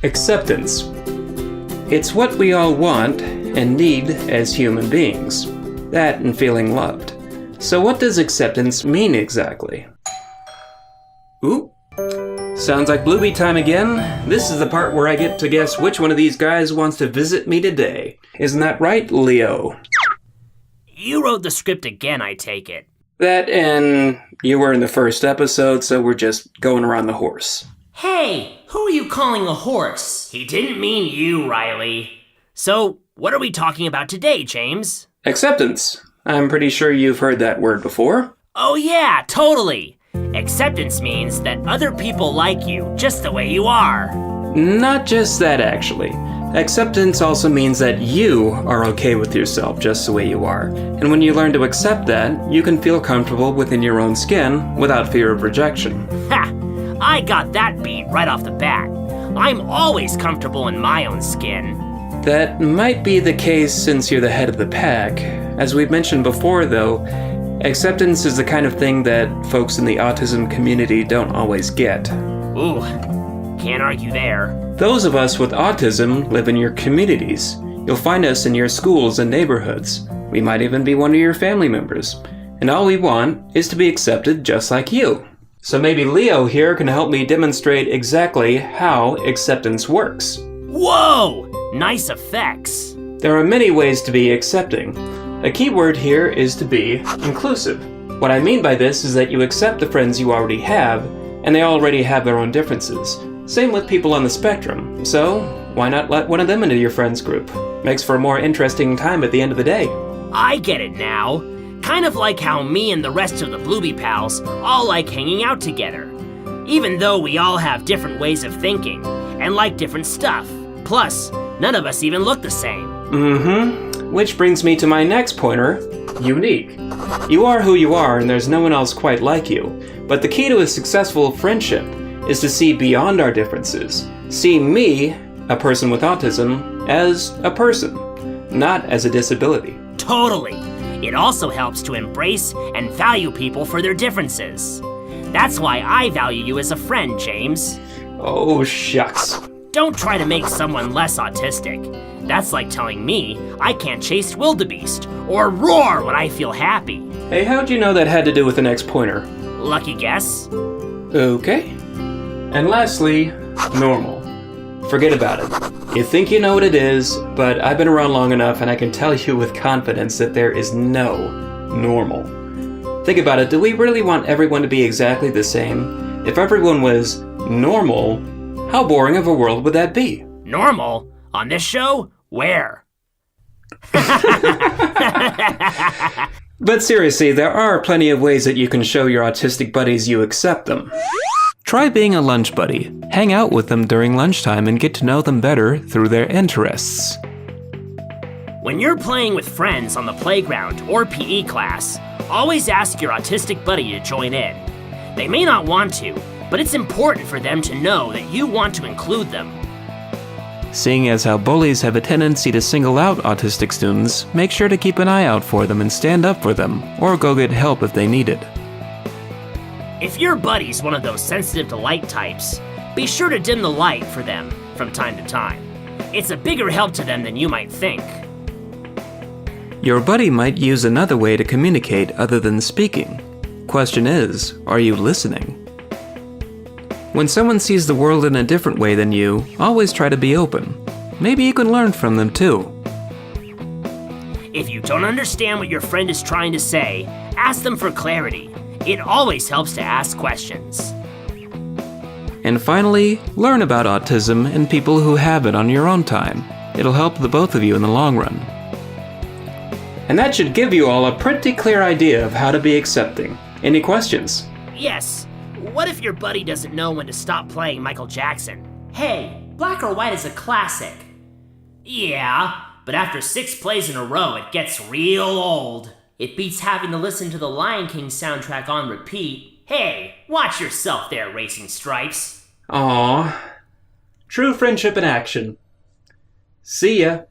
Acceptance. It's what we all want and need as human beings. That and feeling loved. So what does acceptance mean exactly? Ooh. Sounds like Bluebee time again. This is the part where I get to guess which one of these guys wants to visit me today. Isn't that right, Leo? You wrote the script again, I take it. That and you were in the first episode, so we're just going around the horse. Hey, who are you calling a horse? He didn't mean you, Riley. So, what are we talking about today, James? Acceptance. I'm pretty sure you've heard that word before. Oh yeah, totally. Acceptance means that other people like you just the way you are. Not just that, actually. Acceptance also means that you are okay with yourself just the way you are. And when you learn to accept that, you can feel comfortable within your own skin without fear of rejection. Ha! I got that beat right off the bat. I'm always comfortable in my own skin. That might be the case since you're the head of the pack. As we've mentioned before, though, acceptance is the kind of thing that folks in the autism community don't always get. Ooh, can't argue there. Those of us with autism live in your communities. You'll find us in your schools and neighborhoods. We might even be one of your family members. And all we want is to be accepted just like you. So maybe Leo here can help me demonstrate exactly how acceptance works. Whoa! Nice effects. There are many ways to be accepting. A key word here is to be inclusive. What I mean by this is that you accept the friends you already have, and they already have their own differences. Same with people on the spectrum, so why not let one of them into your friends group? Makes for a more interesting time at the end of the day. I get it now. Kind of like how me and the rest of the Bluebee Pals all like hanging out together. Even though we all have different ways of thinking, and like different stuff. Plus, none of us even look the same. Which brings me to my next pointer, unique. You are who you are and there's no one else quite like you. But the key to a successful friendship is to see beyond our differences. See me, a person with autism, as a person, not as a disability. Totally. It also helps to embrace and value people for their differences. That's why I value you as a friend, James. Oh, shucks. Don't try to make someone less autistic. That's like telling me I can't chase wildebeest or roar when I feel happy. Hey, how'd you know that had to do with the next pointer? Lucky guess? Okay. And lastly, normal. Forget about it. You think you know what it is, but I've been around long enough and I can tell you with confidence that there is no normal. Think about it, do we really want everyone to be exactly the same? If everyone was normal, how boring of a world would that be? Normal? On this show? Where? But seriously, there are plenty of ways that you can show your autistic buddies you accept them. Try being a lunch buddy. Hang out with them during lunchtime and get to know them better through their interests. When you're playing with friends on the playground or PE class, always ask your autistic buddy to join in. They may not want to, but it's important for them to know that you want to include them. Seeing as how bullies have a tendency to single out autistic students, make sure to keep an eye out for them and stand up for them, or go get help if they need it. If your buddy's one of those sensitive to light types, be sure to dim the light for them from time to time. It's a bigger help to them than you might think. Your buddy might use another way to communicate other than speaking. Question is, are you listening? When someone sees the world in a different way than you, always try to be open. Maybe you can learn from them too. If you don't understand what your friend is trying to say, ask them for clarity. It always helps to ask questions. And finally, learn about autism and people who have it on your own time. It'll help the both of you in the long run. And that should give you all a pretty clear idea of how to be accepting. Any questions? Yes. What if your buddy doesn't know when to stop playing Michael Jackson? Hey, Black or White is a classic. Yeah, but after 6 plays in a row, it gets real old. It beats having to listen to the Lion King soundtrack on repeat. Hey, watch yourself there, Racing Stripes. Aww. True friendship in action. See ya.